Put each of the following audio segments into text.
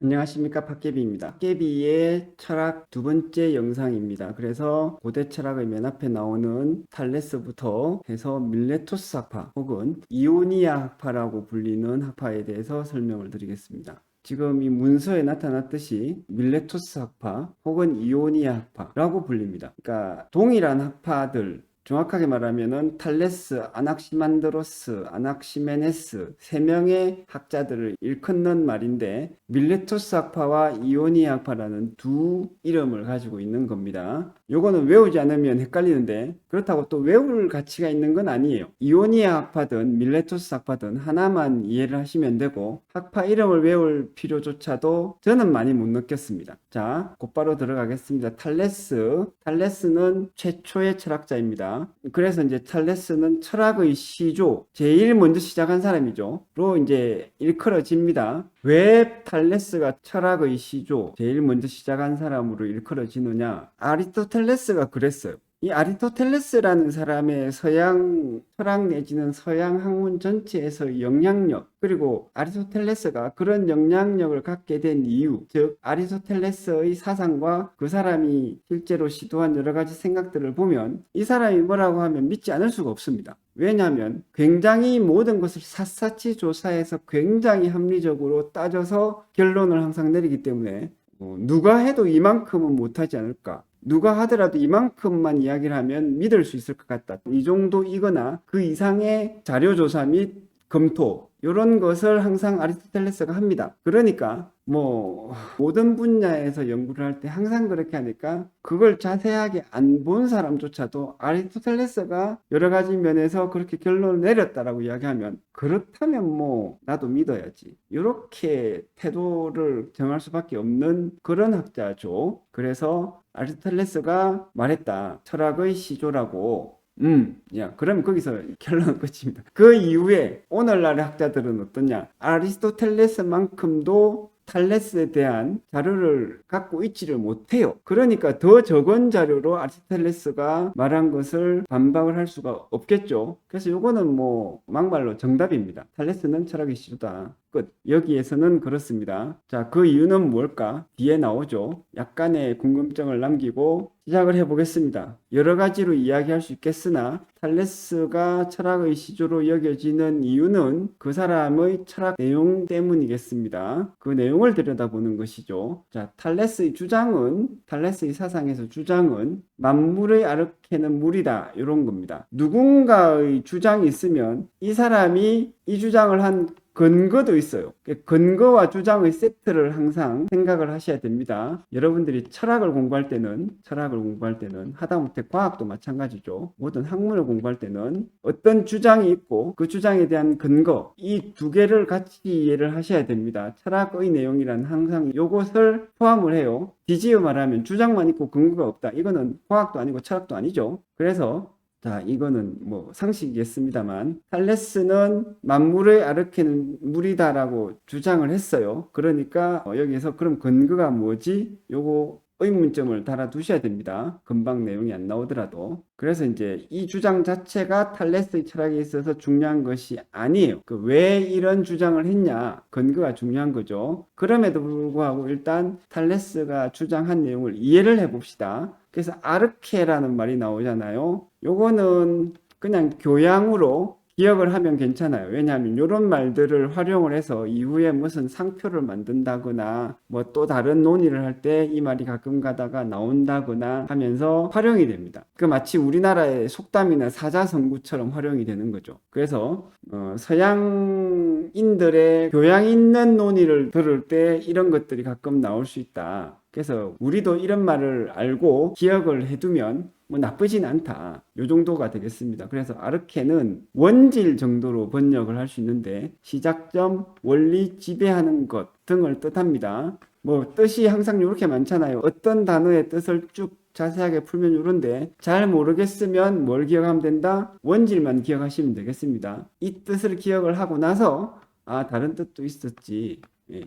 안녕하십니까, 팟개비입니다. 팟개비의 철학 두 번째 영상입니다. 그래서 고대 철학의 맨 앞에 나오는 탈레스부터 해서 밀레토스 학파 혹은 이오니아 학파라고 불리는 학파에 대해서 설명을 드리겠습니다. 지금 이 문서에 나타났듯이 밀레토스 학파 혹은 이오니아 학파라고 불립니다. 그러니까 동일한 학파들, 정확하게 말하면은 탈레스, 아낙시만드로스, 아낙시메네스 세 명의 학자들을 일컫는 말인데 밀레토스 학파와 이오니아 학파라는 두 이름을 가지고 있는 겁니다. 요거는 외우지 않으면 헷갈리는데 그렇다고 또 외울 가치가 있는 건 아니에요. 이오니아 학파든 밀레토스 학파든 하나만 이해를 하시면 되고 학파 이름을 외울 필요조차도 저는 많이 못 느꼈습니다. 자, 곧바로 들어가겠습니다. 탈레스는 최초의 철학자입니다. 그래서 이제 탈레스는 철학의 시조, 제일 먼저 시작한 사람이죠. 로 이제 일컬어집니다. 왜 탈레스가 철학의 시조, 제일 먼저 시작한 사람으로 일컬어지느냐? 아리스토텔레스가 그랬어요. 이 아리스토텔레스라는 사람의 서양 철학 내지는 서양 학문 전체에서 영향력, 그리고 아리스토텔레스가 그런 영향력을 갖게 된 이유, 즉 아리스토텔레스의 사상과 그 사람이 실제로 시도한 여러 가지 생각들을 보면 이 사람이 뭐라고 하면 믿지 않을 수가 없습니다. 왜냐하면 굉장히 모든 것을 샅샅이 조사해서 굉장히 합리적으로 따져서 결론을 항상 내리기 때문에 누가 해도 이만큼은 못하지 않을까, 누가 하더라도 이만큼만 이야기를 하면 믿을 수 있을 것 같다, 이 정도이거나 그 이상의 자료조사 및 검토, 이런 것을 항상 아리스토텔레스가 합니다. 그러니까 모든 분야에서 연구를 할 때 항상 그렇게 하니까 그걸 자세하게 안 본 사람조차도 아리스토텔레스가 여러 가지 면에서 그렇게 결론을 내렸다라고 이야기하면 그렇다면 나도 믿어야지, 이렇게 태도를 정할 수밖에 없는 그런 학자죠. 그래서 아리스토텔레스가 말했다, 철학의 시조라고. 야, 그럼 거기서 결론은 끝입니다. 그 이후에 오늘날의 학자들은 어떠냐? 아리스토텔레스만큼도 탈레스에 대한 자료를 갖고 있지를 못해요. 그러니까 더 적은 자료로 아리스토텔레스가 말한 것을 반박을 할 수가 없겠죠. 그래서 요거는 막말로 정답입니다. 탈레스는 철학의 시조다. 끝. 여기에서는 그렇습니다. 자, 그 이유는 뭘까? 뒤에 나오죠. 약간의 궁금증을 남기고 시작을 해보겠습니다. 여러 가지로 이야기할 수 있겠으나 탈레스가 철학의 시조로 여겨지는 이유는 그 사람의 철학 내용 때문이겠습니다. 그 내용을 들여다보는 것이죠. 자, 탈레스의 사상에서 주장은 만물의 아르케는 물이다, 이런 겁니다. 누군가의 주장이 있으면 이 사람이 이 주장을 한 근거도 있어요. 근거와 주장의 세트를 항상 생각을 하셔야 됩니다. 여러분들이 철학을 공부할 때는 하다못해 과학도 마찬가지죠. 모든 학문을 공부할 때는 어떤 주장이 있고 그 주장에 대한 근거, 이 두 개를 같이 이해를 하셔야 됩니다. 철학의 내용이란 항상 이것을 포함을 해요. 뒤집어 말하면 주장만 있고 근거가 없다, 이거는 과학도 아니고 철학도 아니죠. 그래서 자, 이거는 상식이겠습니다만 탈레스는 만물의 아르케는 물이다라고 주장을 했어요. 그러니까 여기서 그럼 근거가 뭐지? 요거 의문점을 달아두셔야 됩니다. 금방 내용이 안 나오더라도. 그래서 이제 이 주장 자체가 탈레스의 철학에 있어서 중요한 것이 아니에요. 왜 이런 주장을 했냐? 근거가 중요한 거죠. 그럼에도 불구하고 일단 탈레스가 주장한 내용을 이해를 해봅시다. 그래서 아르케라는 말이 나오잖아요. 요거는 그냥 교양으로 기억을 하면 괜찮아요. 왜냐하면 이런 말들을 활용을 해서 이후에 무슨 상표를 만든다거나 또 다른 논의를 할 때 이 말이 가끔 가다가 나온다거나 하면서 활용이 됩니다. 마치 우리나라의 속담이나 사자성구처럼 활용이 되는 거죠. 그래서 서양인들의 교양 있는 논의를 들을 때 이런 것들이 가끔 나올 수 있다. 그래서 우리도 이런 말을 알고 기억을 해두면 나쁘진 않다, 요 정도가 되겠습니다. 그래서 아르케는 원질 정도로 번역을 할 수 있는데 시작점, 원리, 지배하는 것 등을 뜻합니다. 뜻이 항상 이렇게 많잖아요. 어떤 단어의 뜻을 쭉 자세하게 풀면 이런데 잘 모르겠으면 뭘 기억하면 된다? 원질만 기억하시면 되겠습니다. 이 뜻을 기억을 하고 나서 다른 뜻도 있었지,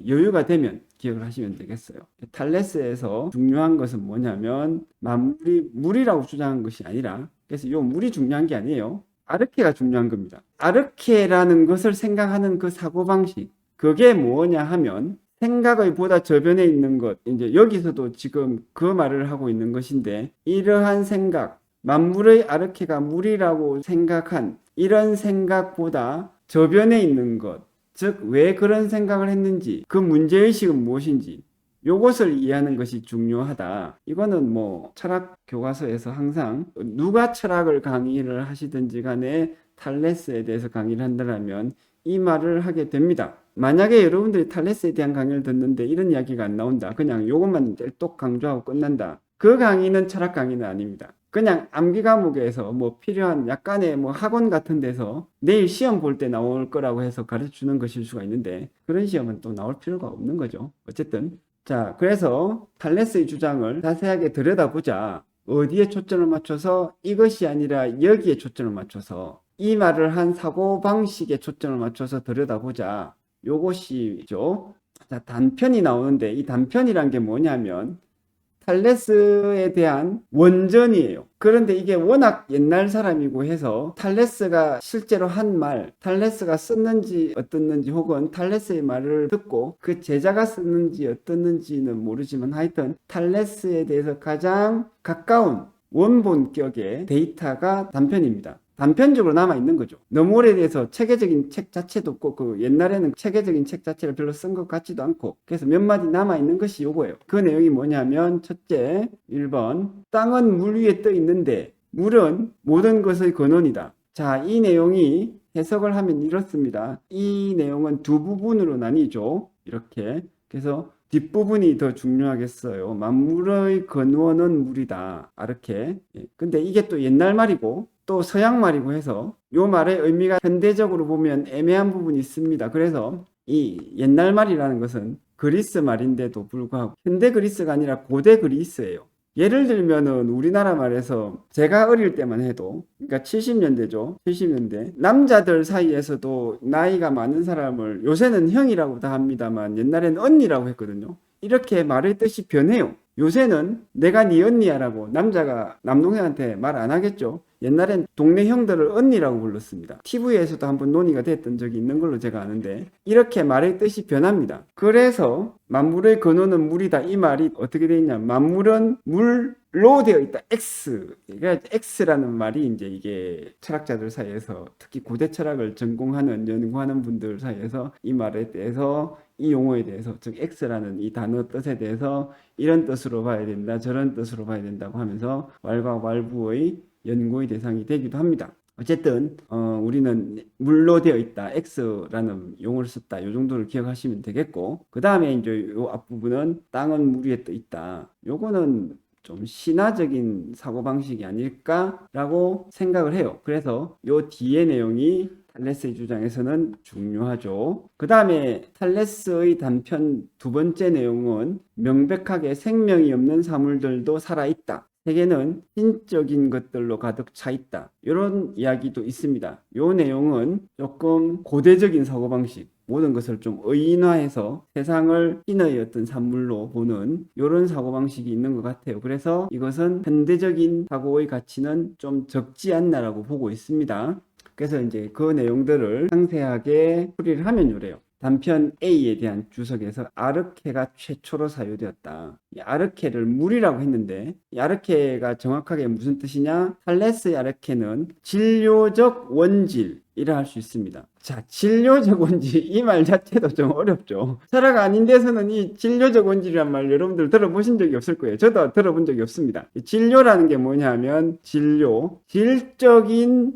여유가 되면 기억을 하시면 되겠어요. 탈레스에서 중요한 것은 뭐냐면 만물이 물이라고 주장한 것이 아니라, 그래서 이 물이 중요한 게 아니에요. 아르케가 중요한 겁니다. 아르케라는 것을 생각하는 그 사고방식, 그게 뭐냐 하면 생각의 보다 저변에 있는 것. 이제 여기서도 지금 그 말을 하고 있는 것인데, 이러한 생각, 만물의 아르케가 물이라고 생각한 이런 생각보다 저변에 있는 것, 즉 왜 그런 생각을 했는지, 그 문제의식은 무엇인지 요것을 이해하는 것이 중요하다. 이거는 뭐 철학 교과서에서 항상 누가 철학을 강의를 하시든지 간에 탈레스에 대해서 강의를 한다면 이 말을 하게 됩니다. 만약에 여러분들이 탈레스에 대한 강의를 듣는데 이런 이야기가 안 나온다. 그냥 요것만 뗄똑 강조하고 끝난다. 그 강의는 철학 강의는 아닙니다. 그냥 암기 과목에서 뭐 필요한 약간의 뭐 학원 같은 데서 내일 시험 볼 때 나올 거라고 해서 가르쳐 주는 것일 수가 있는데 그런 시험은 또 나올 필요가 없는 거죠. 어쨌든 자, 그래서 탈레스의 주장을 자세하게 들여다보자. 어디에 초점을 맞춰서 이것이 아니라 여기에 초점을 맞춰서 이 말을 한 사고방식에 초점을 맞춰서 들여다보자. 요것이죠. 자, 단편이 나오는데 이 단편이란 게 뭐냐면 탈레스에 대한 원전이에요. 그런데 이게 워낙 옛날 사람이고 해서 탈레스가 실제로 한 말, 탈레스가 썼는지 어떻는지 혹은 탈레스의 말을 듣고 그 제자가 썼는지 어떻는지는 모르지만 하여튼 탈레스에 대해서 가장 가까운 원본격의 데이터가 단편입니다. 단편적으로 남아있는 거죠. 너무 오래돼서 체계적인 책 자체도 없고 그 옛날에는 체계적인 책 자체를 별로 쓴 것 같지도 않고 그래서 몇 마디 남아있는 것이 요거예요. 그 내용이 뭐냐면 첫째 1번 땅은 물 위에 떠 있는데 물은 모든 것의 근원이다. 자, 이 내용이 해석을 하면 이렇습니다. 이 내용은 두 부분으로 나뉘죠. 이렇게 그래서 뒷부분이 더 중요하겠어요. 만물의 근원은 물이다. 이렇게. 근데 이게 또 옛날 말이고 또 서양 말이고 해서 요 말의 의미가 현대적으로 보면 애매한 부분이 있습니다. 그래서 이 옛날 말이라는 것은 그리스 말인데도 불구하고 현대 그리스가 아니라 고대 그리스예요. 예를 들면은 우리나라 말에서 제가 어릴 때만 해도 그러니까 70년대죠. 70년대 남자들 사이에서도 나이가 많은 사람을 요새는 형이라고 다 합니다만 옛날에는 언니라고 했거든요. 이렇게 말의 뜻이 변해요. 요새는 내가 네 언니야라고 남자가 남동생한테 말 안 하겠죠. 옛날엔 동네 형들을 언니라고 불렀습니다. TV에서도 한번 논의가 됐던 적이 있는 걸로 제가 아는데 이렇게 말의 뜻이 변합니다. 그래서 만물의 근원은 물이다. 이 말이 어떻게 되어 있냐. 만물은 물로 되어 있다. X. 그러니까 X라는 말이 이제 이게 철학자들 사이에서 특히 고대 철학을 전공하는 연구하는 분들 사이에서 이 말에 대해서 이 용어에 대해서 즉 X라는 이 단어 뜻에 대해서 이런 뜻으로 봐야 된다. 저런 뜻으로 봐야 된다고 하면서 왈가왈부의 연구의 대상이 되기도 합니다. 어쨌든 우리는 물로 되어 있다. X라는 용어를 썼다. 이 정도를 기억하시면 되겠고 그 다음에 이제 요 앞부분은 땅은 물 위에 떠 있다. 요거는 좀 신화적인 사고방식이 아닐까라고 생각을 해요. 그래서 요 뒤의 내용이 탈레스의 주장에서는 중요하죠. 그 다음에 탈레스의 단편 두 번째 내용은 명백하게 생명이 없는 사물들도 살아있다. 세계는 신적인 것들로 가득 차 있다. 이런 이야기도 있습니다. 이 내용은 조금 고대적인 사고방식, 모든 것을 좀 의인화해서 세상을 신의 어떤 산물로 보는 이런 사고방식이 있는 것 같아요. 그래서 이것은 현대적인 사고의 가치는 좀 적지 않나라고 보고 있습니다. 그래서 이제 그 내용들을 상세하게 풀이를 하면 이래요. 단편 A에 대한 주석에서 아르케가 최초로 사유되었다. 이 아르케를 물이라고 했는데 이 아르케가 정확하게 무슨 뜻이냐? 탈레스의 아르케는 진료적 원질이라 할 수 있습니다. 자, 진료적 원질 이 말 자체도 좀 어렵죠. 철학 아닌 데서는 이 진료적 원질이란 말 여러분들 들어보신 적이 없을 거예요. 저도 들어본 적이 없습니다. 진료라는 게 뭐냐면 진료, 질적인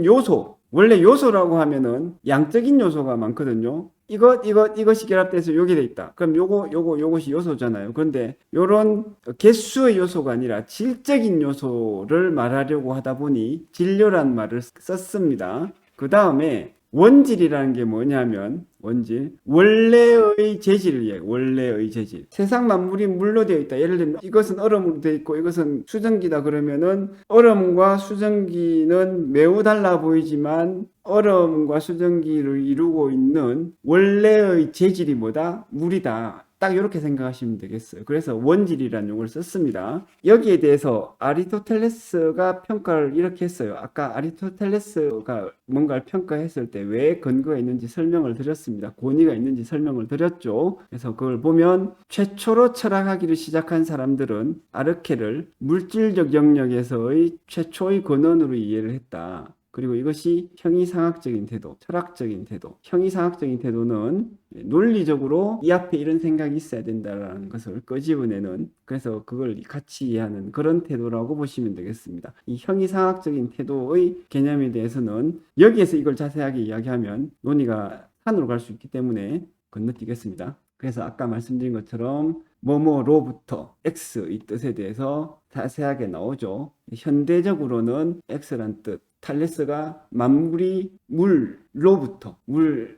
요소. 원래 요소라고 하면은 양적인 요소가 많거든요. 이것이 결합돼서 요게 돼 있다. 그럼 요것이 요소잖아요. 그런데 요런 개수의 요소가 아니라 질적인 요소를 말하려고 하다 보니 진료란 말을 썼습니다. 그 다음에 원질이라는 게 뭐냐면 원질 원래의 재질을 얘기해요. 원래의 재질. 세상 만물이 물로 되어 있다. 예를 들면 이것은 얼음으로 되어 있고 이것은 수증기다 그러면은 얼음과 수증기는 매우 달라 보이지만 얼음과 수증기를 이루고 있는 원래의 재질이 뭐다? 물이다. 딱 이렇게 생각하시면 되겠어요. 그래서 원질이라는 용어를 썼습니다. 여기에 대해서 아리스토텔레스가 평가를 이렇게 했어요. 아까 아리스토텔레스가 뭔가를 평가했을 때 왜 근거가 있는지 설명을 드렸습니다. 권위가 있는지 설명을 드렸죠. 그래서 그걸 보면 최초로 철학하기를 시작한 사람들은 아르케를 물질적 영역에서의 최초의 근원으로 이해를 했다. 그리고 이것이 형이상학적인 태도, 철학적인 태도. 형이상학적인 태도는 논리적으로 이 앞에 이런 생각이 있어야 된다라는 것을 끄집어내는, 그래서 그걸 같이 이해하는 그런 태도라고 보시면 되겠습니다. 이 형이상학적인 태도의 개념에 대해서는 여기에서 이걸 자세하게 이야기하면 논의가 산으로 갈 수 있기 때문에 건너뛰겠습니다. 그래서 아까 말씀드린 것처럼 뭐뭐로부터 X 이 뜻에 대해서 자세하게 나오죠. 현대적으로는 X란 뜻, 탈레스가 만물이 물로부터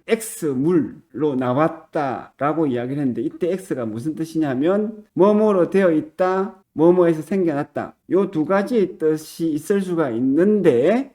X 물로 나왔다라고 이야기를 했는데, 이때 X가 무슨 뜻이냐면 뭐뭐로 되어 있다, 뭐뭐에서 생겨났다. 요 두 가지의 뜻이 있을 수가 있는데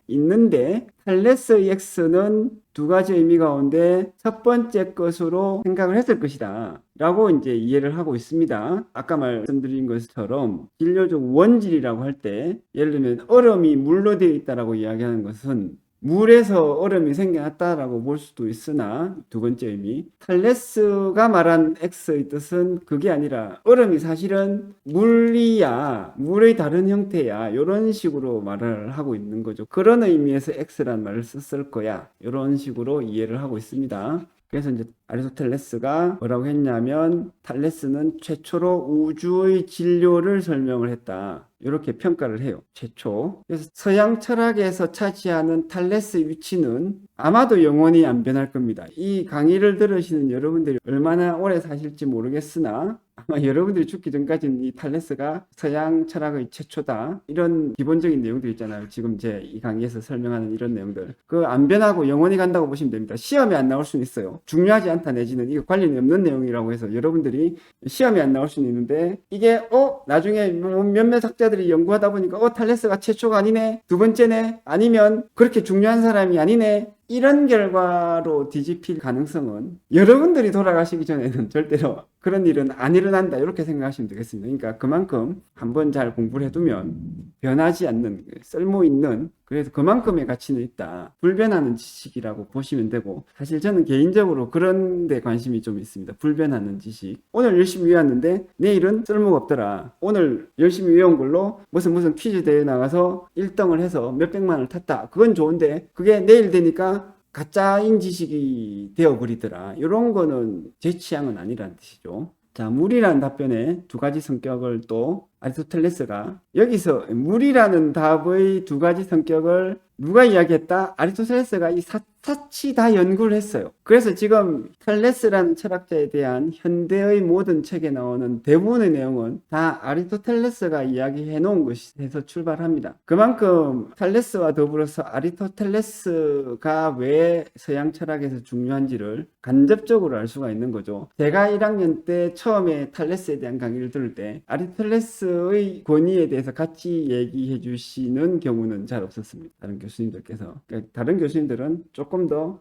탈레스의 X는 두 가지 의미 가운데 첫 번째 것으로 생각을 했을 것이다 라고 이제 이해를 하고 있습니다. 아까 말씀드린 것처럼 진료적 원질이라고 할 때, 예를 들면 얼음이 물로 되어 있다라고 이야기하는 것은 물에서 얼음이 생겨났다라고 볼 수도 있으나, 두 번째 의미, 탈레스가 말한 X의 뜻은 그게 아니라 얼음이 사실은 물이야, 물의 다른 형태야, 이런 식으로 말을 하고 있는 거죠. 그런 의미에서 X란 말을 썼을 거야, 이런 식으로 이해를 하고 있습니다. 그래서 이제 아리스토텔레스가 뭐라고 했냐면, 탈레스는 최초로 우주의 진료를 설명을 했다, 이렇게 평가를 해요. 최초. 그래서 서양 철학에서 차지하는 탈레스의 위치는 아마도 영원히 안 변할 겁니다. 이 강의를 들으시는 여러분들이 얼마나 오래 사실지 모르겠으나 아마 여러분들이 죽기 전까지는 이 탈레스가 서양 철학의 최초다, 이런 기본적인 내용들 있잖아요. 지금 제 이 강의에서 설명하는 이런 내용들, 그 안 변하고 영원히 간다고 보시면 됩니다. 시험에 안 나올 수는 있어요. 중요하지 않다 내지는 이거 관련이 없는 내용이라고 해서 여러분들이 시험에 안 나올 수는 있는데, 이게 나중에 몇몇 학자들이 연구하다 보니까 탈레스가 최초가 아니네, 두 번째네, 아니면 그렇게 중요한 사람이 아니네, 이런 결과로 뒤집힐 가능성은 여러분들이 돌아가시기 전에는 절대로 그런 일은 안 일어난다, 이렇게 생각하시면 되겠습니다. 그러니까 그만큼 한번 잘 공부를 해두면 변하지 않는, 쓸모있는, 그래서 그만큼의 가치는 있다, 불변하는 지식이라고 보시면 되고, 사실 저는 개인적으로 그런 데 관심이 좀 있습니다. 불변하는 지식. 오늘 열심히 외웠는데 내일은 쓸모가 없더라. 오늘 열심히 외운 걸로 무슨 퀴즈 대회 나가서 1등을 해서 몇백만을 탔다. 그건 좋은데 그게 내일 되니까 가짜인 지식이 되어버리더라. 이런 거는 제 취향은 아니라는 뜻이죠. 자, 물이라는 답변의 두 가지 성격을 또 아리스토텔레스가, 여기서 물이라는 답의 두 가지 성격을 누가 이야기했다? 아리스토텔레스가 이 샅샅이 다 연구를 했어요. 그래서 지금 탈레스라는 철학자에 대한 현대의 모든 책에 나오는 대부분의 내용은 다 아리스토텔레스가 이야기해 놓은 것에서 출발합니다. 그만큼 탈레스와 더불어서 아리스토텔레스가 왜 서양 철학에서 중요한지를 간접적으로 알 수가 있는 거죠. 제가 1학년 때 처음에 탈레스에 대한 강의를 들을 때 아리스토텔레스의 권위에 대해서 같이 얘기해 주시는 경우는 잘 없었습니다. 다른 교수님들께서. 그러니까 다른 교수님들은 조금 더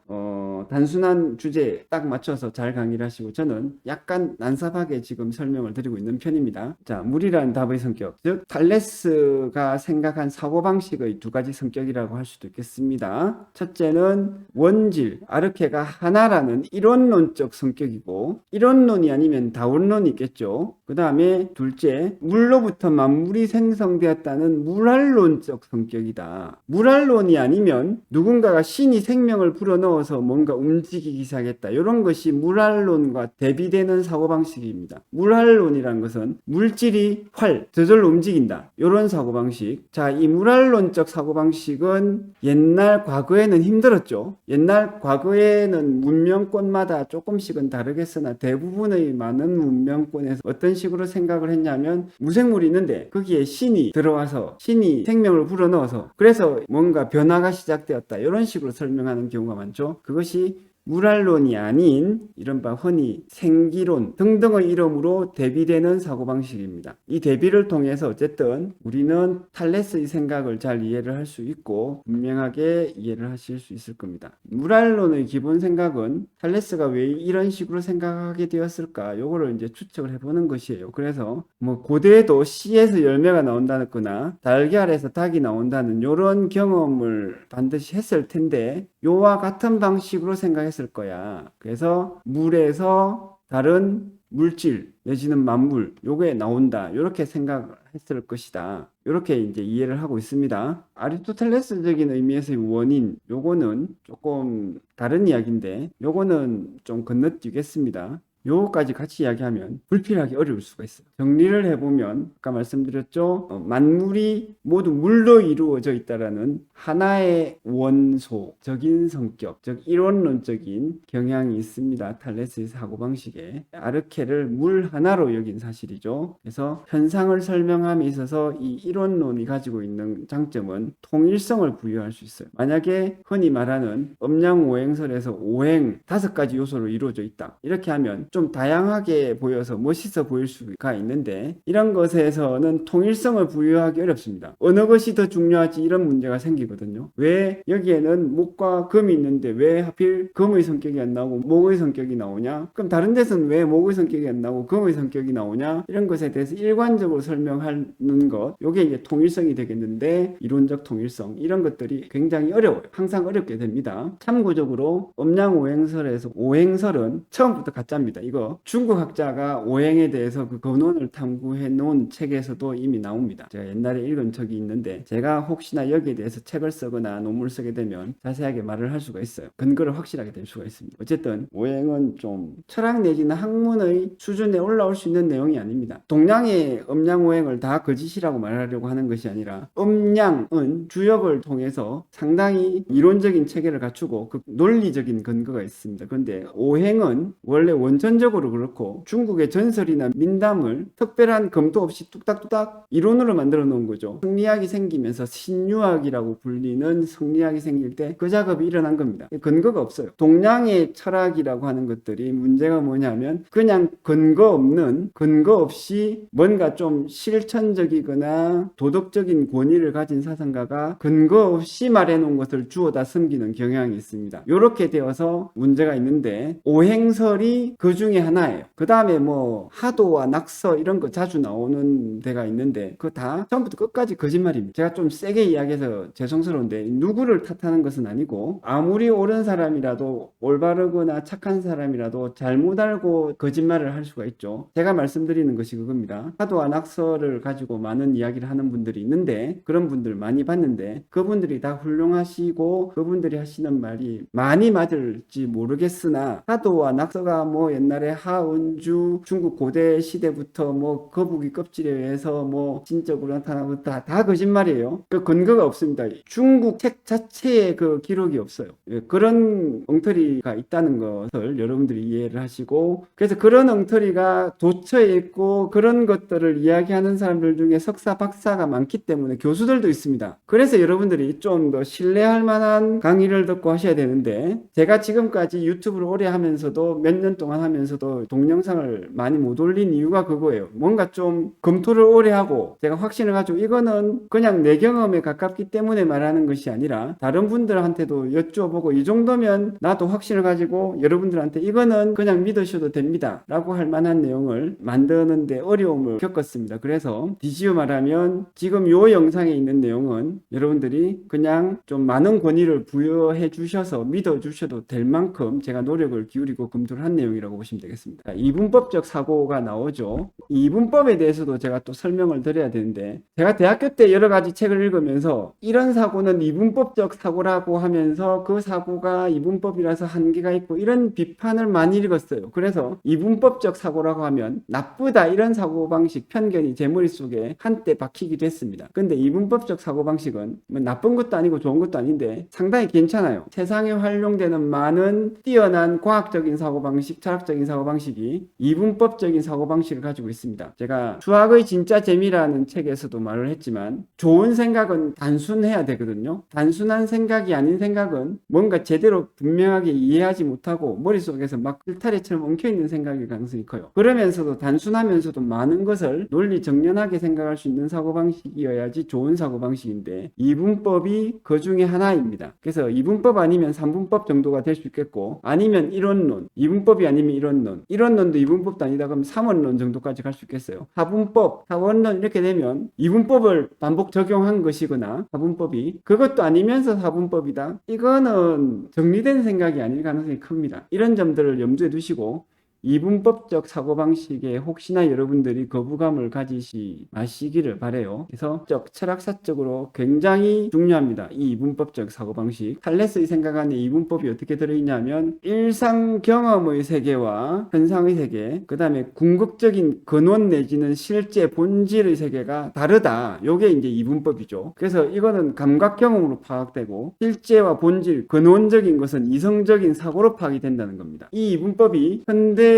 단순한 주제에 딱 맞춰서 잘 강의를 하시고, 저는 약간 난삽하게 지금 설명을 드리고 있는 편입니다. 자, 물이라는 답의 성격, 즉 탈레스가 생각한 사고방식의 두 가지 성격이라고 할 수도 있겠습니다. 첫째는 원질, 아르케가 하나라는 이론론적 성격이고, 이론론이 아니면 다원론이 있겠죠. 그 다음에 둘째, 물로부터 만물이 생성되었다는 물활론적 성격이다. 물활론이 아니면 누군가가 신이 생명을 불어넣어서 뭔가 움직이기 시작했다, 이런 것이 물활론과 대비되는 사고방식입니다. 물활론이라는 것은 물질이 저절로 움직인다, 이런 사고방식. 자, 이 물활론적 사고방식은 옛날 과거에는 힘들었죠. 옛날 과거에는 문명권마다 조금씩은 다르겠으나 대부분의 많은 문명권에서 어떤 식으로 생각을 했냐면, 무생물이 있는데 거기에 신이 들어와서 신이 생명을 불어넣어서 그래서 뭔가 변화가 시작되었다, 이런 식으로 설명하는 경우가 많죠. 그것이 물알론이 아닌 이른바 흔히 생기론 등등의 이름으로 대비되는 사고방식입니다. 이 대비를 통해서 어쨌든 우리는 탈레스의 생각을 잘 이해를 할 수 있고 분명하게 이해를 하실 수 있을 겁니다. 물알론의 기본 생각은 탈레스가 왜 이런 식으로 생각하게 되었을까? 요거를 이제 추측을 해보는 것이에요. 그래서 뭐 고대에도 씨에서 열매가 나온다거나 달걀에서 닭이 나온다는 요런 경험을 반드시 했을 텐데 요와 같은 방식으로 생각했을 거야. 그래서 물에서 다른 물질 내지는 만물 요게 나온다. 요렇게 생각했을 것이다. 요렇게 이제 이해를 하고 있습니다. 아리스토텔레스적인 의미에서의 원인 요거는 조금 다른 이야기인데 요거는 좀 건너뛰겠습니다. 요거까지 같이 이야기하면 불필요하게 어려울 수가 있어요. 정리를 해보면 아까 말씀드렸죠. 만물이 모두 물로 이루어져 있다라는 하나의 원소적인 성격, 즉 이론론적인 경향이 있습니다. 탈레스의 사고방식에. 아르케를 물 하나로 여긴 사실이죠. 그래서 현상을 설명함에 있어서 이 이론론이 가지고 있는 장점은 통일성을 부여할 수 있어요. 만약에 흔히 말하는 음양오행설에서 오행 5가지 요소로 이루어져 있다. 이렇게 하면 좀 다양하게 보여서 멋있어 보일 수가 있는데 이런 것에서는 통일성을 부여하기 어렵습니다. 어느 것이 더 중요하지 이런 문제가 생기거든요. 왜 여기에는 목과 금이 있는데 왜 하필 금의 성격이 안 나오고 목의 성격이 나오냐? 그럼 다른 데서는 왜 목의 성격이 안 나오고 금의 성격이 나오냐? 이런 것에 대해서 일관적으로 설명하는 것 이게 이제 통일성이 되겠는데 이론적 통일성 이런 것들이 굉장히 어려워요. 항상 어렵게 됩니다. 참고적으로 음양오행설에서 오행설은 처음부터 가짜입니다. 이거 중국 학자가 오행에 대해서 그 근원을 탐구해 놓은 책에서도 이미 나옵니다. 제가 옛날에 읽은 적이 있는데 제가 혹시나 여기에 대해서 책을 쓰거나 논문을 쓰게 되면 자세하게 말을 할 수가 있어요. 근거를 확실하게 될 수가 있습니다. 어쨌든 오행은 좀 철학 내지는 학문의 수준에 올라올 수 있는 내용이 아닙니다. 동양의 음양오행을 다 거짓이라고 말하려고 하는 것이 아니라 음양은 주역을 통해서 상당히 이론적인 체계를 갖추고 그 논리적인 근거가 있습니다. 그런데 오행은 원래 원천적으로 그렇고 중국의 전설이나 민담을 특별한 검토 없이 뚝딱뚝딱 이론으로 만들어 놓은 거죠. 성리학이 생기면서 신유학이라고 불리는 성리학이 생길 때 그 작업이 일어난 겁니다. 근거가 없어요. 동양의 철학이라고 하는 것들이 문제가 뭐냐면 그냥 근거 없는 근거 없이 뭔가 좀 실천적이거나 도덕적인 권위를 가진 사상가가 근거 없이 말해놓은 것을 주워다 숨기는 경향이 있습니다. 이렇게 되어서 문제가 있는데 오행설이 그 중에 하나예요. 그 다음에 뭐 하도와 낙서 이런 거 자주 나오는 데가 있는데 그거 다 처음부터 끝까지 거짓말입니다. 제가 좀 세게 이야기해서 죄송스러운데 누구를 탓하는 것은 아니고 아무리 옳은 사람이라도 올바르거나 착한 사람이라도 잘못 알고 거짓말을 할 수가 있죠. 제가 말씀드리는 것이 그겁니다. 하도와 낙서를 가지고 많은 이야기를 하는 분들이 있는데 그런 분들 많이 봤는데 그분들이 다 훌륭하시고 그분들이 하시는 말이 많이 맞을지 모르겠으나 하도와 낙서가 뭐 옛날에 하은주 중국 고대 시대부터 뭐 거북이 껍질에 의해서 뭐 진적으로 나타나고 다 거짓말이에요. 그 근거가 없습니다. 중국 책 자체에 그 기록이 없어요. 그런 엉터리가 있다는 것을 여러분들이 이해를 하시고 그래서 그런 엉터리가 도처에 있고 그런 것들을 이야기하는 사람들 중에 석사 박사가 많기 때문에 교수들도 있습니다. 그래서 여러분들이 좀 더 신뢰할 만한 강의를 듣고 하셔야 되는데 제가 지금까지 유튜브를 오래 하면서도 몇 년 동안 하면서도 동영상을 많이 못 올린 이유가 그거예요. 뭔가 좀 검토를 오래 하고 제가 확신을 가지고 이거는 그냥 내 경험에 가깝기 때문에 말하는 것이 아니라 다른 분들한테도 여쭤보고 이 정도면 나도 확신을 가지고 여러분들한테 이거는 그냥 믿으셔도 됩니다 라고 할 만한 내용을 만드는데 어려움을 겪었습니다. 그래서 뒤집어 말하면 지금 요 영상에 있는 내용은 여러분들이 그냥 좀 많은 권위를 부여해 주셔서 믿어 주셔도 될 만큼 제가 노력을 기울이고 검토를 한 내용이라고 보시면 되겠습니다. 이분법적 사고가 나오죠. 이 이분법에 대해서도 제가 또 설명을 드려야 되는데 제가 대학교 때 여러 가지 책을 읽으면서 이런 사고는 이분법적 사고라고 하면서 그 사고가 이분법이라서 한계가 있고 이런 비판을 많이 읽었어요. 그래서 이분법적 사고라고 하면 나쁘다 이런 사고방식 편견이 제 머릿속에 한때 박히기도 했습니다. 근데 이분법적 사고방식은 뭐 나쁜 것도 아니고 좋은 것도 아닌데 상당히 괜찮아요. 세상에 활용되는 많은 뛰어난 과학적인 사고방식, 철학적인 철학적인 사고방식이 이분법적인 사고방식을 가지고 있습니다. 제가 수학의 진짜 재미라는 책에서도 말을 했지만 좋은 생각은 단순해야 되거든요. 단순한 생각이 아닌 생각은 뭔가 제대로 분명하게 이해하지 못하고 머릿속에서 막 실타래처럼 엉켜있는 생각일 가능성이 커요. 그러면서도 단순하면서도 많은 것을 논리 정연하게 생각할 수 있는 사고방식이어야지 좋은 사고방식인데 이분법이 그 중에 하나입니다. 그래서 이분법 아니면 3분법 정도가 될 수 있겠고 아니면 이론론, 이분법이 아니면 이론론도 이분법도 아니다 그러면 3원론 정도까지 갈 수 있겠어요. 4분법, 4원론 이렇게 되면 이분법을 반복 적용한 것이거나 4분법이 그것도 아니면서 4분법이다. 이거는 정리된 생각이 아닐 가능성이 큽니다. 이런 점들을 염두에 두시고 이분법적 사고방식에 혹시나 여러분들이 거부감을 가지시 마시기를 바래요. 그래서 철학사적으로 굉장히 중요합니다. 이 이분법적 사고방식. 탈레스의 생각 안에 이분법이 어떻게 들어있냐면 일상 경험의 세계와 현상의 세계, 그 다음에 궁극적인 근원 내지는 실제 본질의 세계가 다르다. 요게 이제 이분법이죠. 그래서 이거는 감각 경험으로 파악되고 실제와 본질, 근원적인 것은 이성적인 사고로 파악이 된다는 겁니다. 이 이분법이 현대의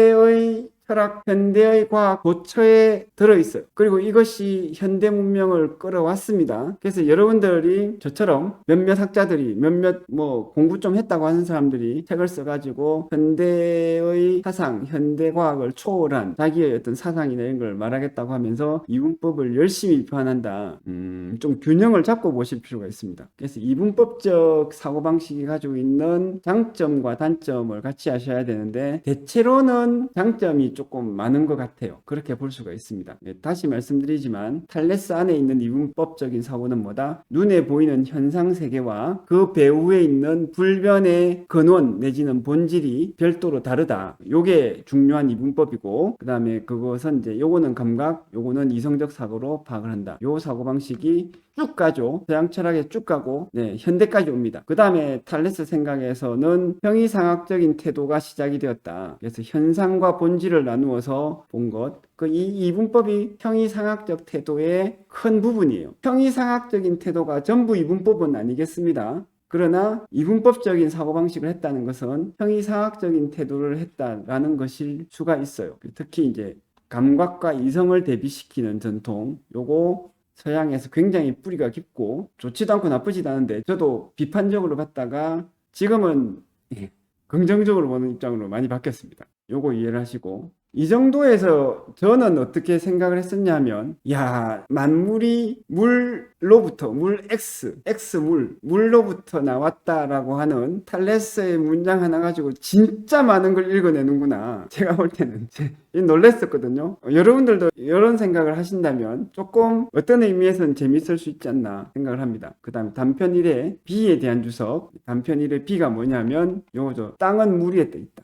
철학, 현대의 과학 도처에 들어있어요. 그리고 이것이 현대 문명을 끌어왔습니다. 그래서 여러분들이 저처럼 몇몇 학자들이 몇몇 공부 좀 했다고 하는 사람들이 책을 써가지고 현대의 사상, 현대 과학을 초월한 자기의 어떤 사상이나 이런 걸 말하겠다고 하면서 이분법을 열심히 비판한다. 좀 균형을 잡고 보실 필요가 있습니다. 그래서 이분법적 사고방식이 가지고 있는 장점과 단점을 같이 아셔야 되는데 대체로는 장점이 조금 많은 것 같아요. 그렇게 볼 수가 있습니다. 다시 말씀드리지만 탈레스 안에 있는 이분법적인 사고는 뭐다? 눈에 보이는 현상 세계와 그 배후에 있는 불변의 근원 내지는 본질이 별도로 다르다. 요게 중요한 이분법이고 그 다음에 그것은 이제 요거는 감각, 요거는 이성적 사고로 파악을 한다. 요 사고방식이 쭉 가죠. 서양 철학에 쭉 가고 현대까지 옵니다. 그 다음에 탈레스 생각에서는 형이상학적인 태도가 시작이 되었다. 그래서 현상과 본질을 나누어서 본 것. 이 이분법이 형이상학적 태도의 큰 부분이에요. 형이상학적인 태도가 전부 이분법은 아니겠습니다. 그러나 이분법적인 사고방식을 했다는 것은 형이상학적인 태도를 했다라는 것일 수가 있어요. 특히 이제 감각과 이성을 대비시키는 전통, 요거 서양에서 굉장히 뿌리가 깊고 좋지도 않고 나쁘지도 않은데 저도 비판적으로 봤다가 지금은 긍정적으로 보는 입장으로 많이 바뀌었습니다. 요거 이해를 하시고 이 정도에서 저는 어떻게 생각을 했었냐면 만물이 물로부터 물로부터 나왔다라고 하는 탈레스의 문장 하나 가지고 진짜 많은 걸 읽어내는구나. 제가 볼 때는 놀랬었거든요. 여러분들도 이런 생각을 하신다면 조금 어떤 의미에서는 재밌을 수 있지 않나 생각을 합니다. 그 다음에 단편 1의 B에 대한 주석. 단편 1의 B가 뭐냐면 요거죠. 땅은 물 위에 떠 있다.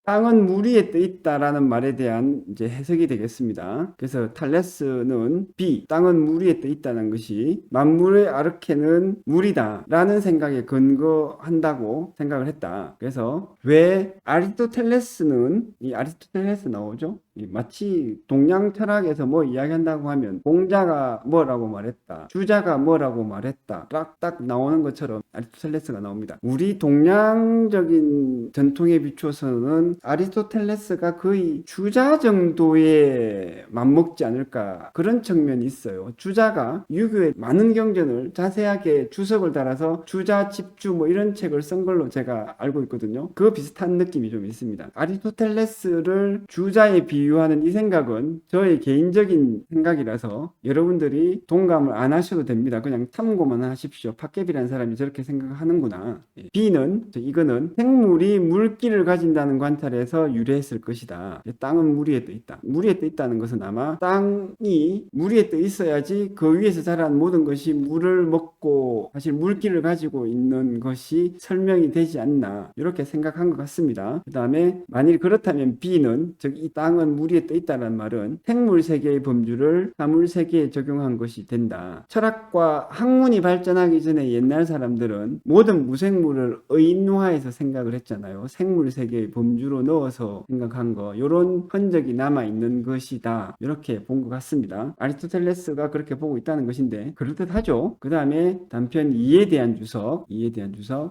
땅은 물 위에 떠 있다라는 말에 대한 이제 해석이 되겠습니다. 그래서 탈레스는 B, 땅은 물 위에 떠 있다는 것이 만물의 아르케는 물이다라는 생각에 근거한다고 생각을 했다. 그래서 왜 아리스토텔레스는 이 아리스토텔레스 나오죠? 마치 동양 철학에서 뭐 이야기한다고 하면 공자가 뭐라고 말했다, 주자가 뭐라고 말했다 딱 나오는 것처럼 아리스토텔레스가 나옵니다. 우리 동양적인 전통에 비추어서는 아리스토텔레스가 거의 주자 정도에 맞먹지 않을까 그런 측면이 있어요. 주자가 유교의 많은 경전을 자세하게 주석을 달아서 주자 집주 뭐 이런 책을 쓴 걸로 제가 알고 있거든요. 그 비슷한 느낌이 좀 있습니다. 아리스토텔레스를 주자에 비유하는 이 생각은 저의 개인적인 생각이라서 여러분들이 동감을 안 하셔도 됩니다. 그냥 참고만 하십시오. 팟캡이라는 사람이 저렇게 생각하는구나. B는 이거는 생물이 물기를 가진다는 관찰에서 유래했을 것이다. 땅은 물 위에 떠 있다. 물 위에 떠 있다는 것은 아마 땅이 물 위에 떠 있어야지 그 위에서 자란 모든 것이 물을 먹고 사실 물기를 가지고 있는 것이 설명이 되지 않나 이렇게 생각한 것 같습니다. 그 다음에 만일 그렇다면 B는 즉 이 땅은 물 위에 떠 있다는 말은 생물 세계의 범주를 사물 세계에 적용한 것이 된다. 철학과 학문이 발전하기 전에 옛날 사람들은 모든 무생물을 의인화해서 생각을 했잖아요. 생물 세계의 범주로 주로 넣어서 생각한 거, 요런 흔적이 남아있는 것이다. 이렇게 본 것 같습니다. 아리스토텔레스가 그렇게 보고 있다는 것인데 그럴듯하죠. 그 다음에 단편 2에 대한 주석.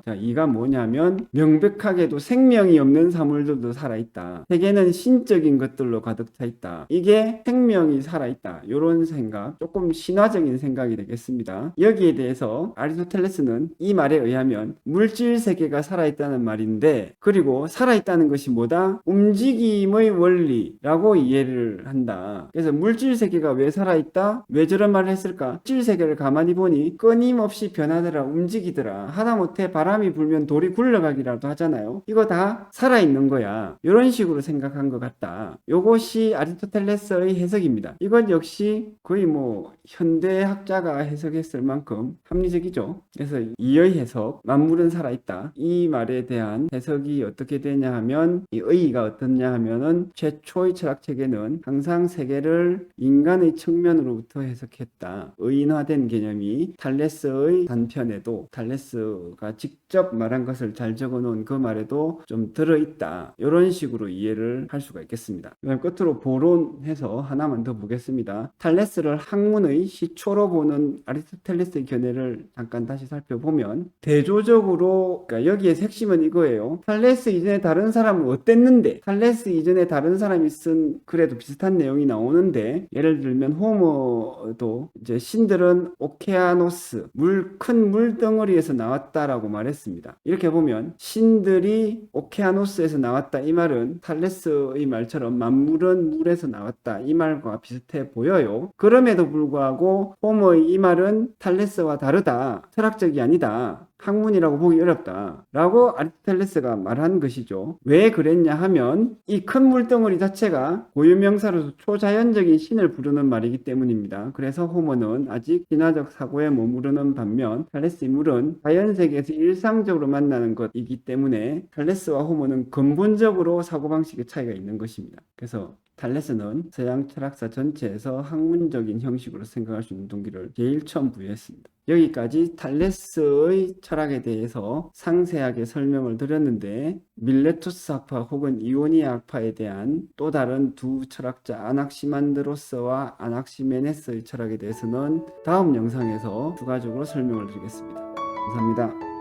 자, 이가 뭐냐면 명백하게도 생명이 없는 사물들도 살아있다. 세계는 신적인 것들로 가득 차 있다. 이게 생명이 살아있다. 요런 생각, 조금 신화적인 생각이 되겠습니다. 여기에 대해서 아리스토텔레스는 이 말에 의하면 물질 세계가 살아있다는 말인데, 그리고 살아있다는 것이 뭐다? 움직임의 원리라고 이해를 한다. 그래서 물질 세계가 왜 살아있다? 왜 저런 말을 했을까? 물질 세계를 가만히 보니 끊임없이 변하더라, 움직이더라. 하다못해 바람이 불면 돌이 굴러가기라도 하잖아요. 이거 다 살아있는 거야. 이런 식으로 생각한 것 같다. 요것이 아리스토텔레스의 해석입니다. 이건 역시 거의 뭐 현대학자가 해석했을 만큼 합리적이죠. 그래서 이의 해석, 만물은 살아있다. 이 말에 대한 해석이 어떻게 되냐 하면, 이 의의가 어떻냐 하면은 최초의 철학체계는 항상 세계를 인간의 측면으로부터 해석했다. 의인화된 개념이 탈레스의 단편에도, 탈레스가 직접 말한 것을 잘 적어놓은 그 말에도 좀 들어있다. 이런 식으로 이해를 할 수가 있겠습니다. 그다음 끝으로 보론해서 하나만 더 보겠습니다. 탈레스를 학문의 시초로 보는 아리스토텔레스의 견해를 잠깐 다시 살펴보면, 대조적으로, 그러니까 여기에 핵심은 이거예요. 탈레스 이전에 다른 사람은 어땠는데, 탈레스 이전에 다른 사람이 쓴 글에도 비슷한 내용이 나오는데, 예를 들면 호모도 이제 신들은 오케아노스, 큰 물덩어리에서 나왔다라고 말했습니다. 이렇게 보면 신들이 오케아노스에서 나왔다, 이 말은 탈레스의 말처럼 만물은 물에서 나왔다, 이 말과 비슷해 보여요. 그럼에도 불구하고 호모의 이 말은 탈레스와 다르다, 철학적이 아니다, 학문이라고 보기 어렵다 라고 아리스토텔레스가 말한 것이죠. 왜 그랬냐 하면 이 큰 물덩어리 자체가 고유명사로서 초자연적인 신을 부르는 말이기 때문입니다. 그래서 호모는 아직 신화적 사고에 머무르는 반면 탈레스의 물은 자연세계에서 일상적으로 만나는 것이기 때문에 탈레스와 호모는 근본적으로 사고방식의 차이가 있는 것입니다. 그래서 탈레스는 서양 철학사 전체에서 학문적인 형식으로 생각할 수 있는 동기를 제일 처음 부여했습니다. 여기까지 탈레스의 철학에 대해서 상세하게 설명을 드렸는데, 밀레투스 학파 혹은 이오니아 학파에 대한 또 다른 두 철학자 아낙시만드로스와 아낙시메네스의 철학에 대해서는 다음 영상에서 추가적으로 설명을 드리겠습니다. 감사합니다.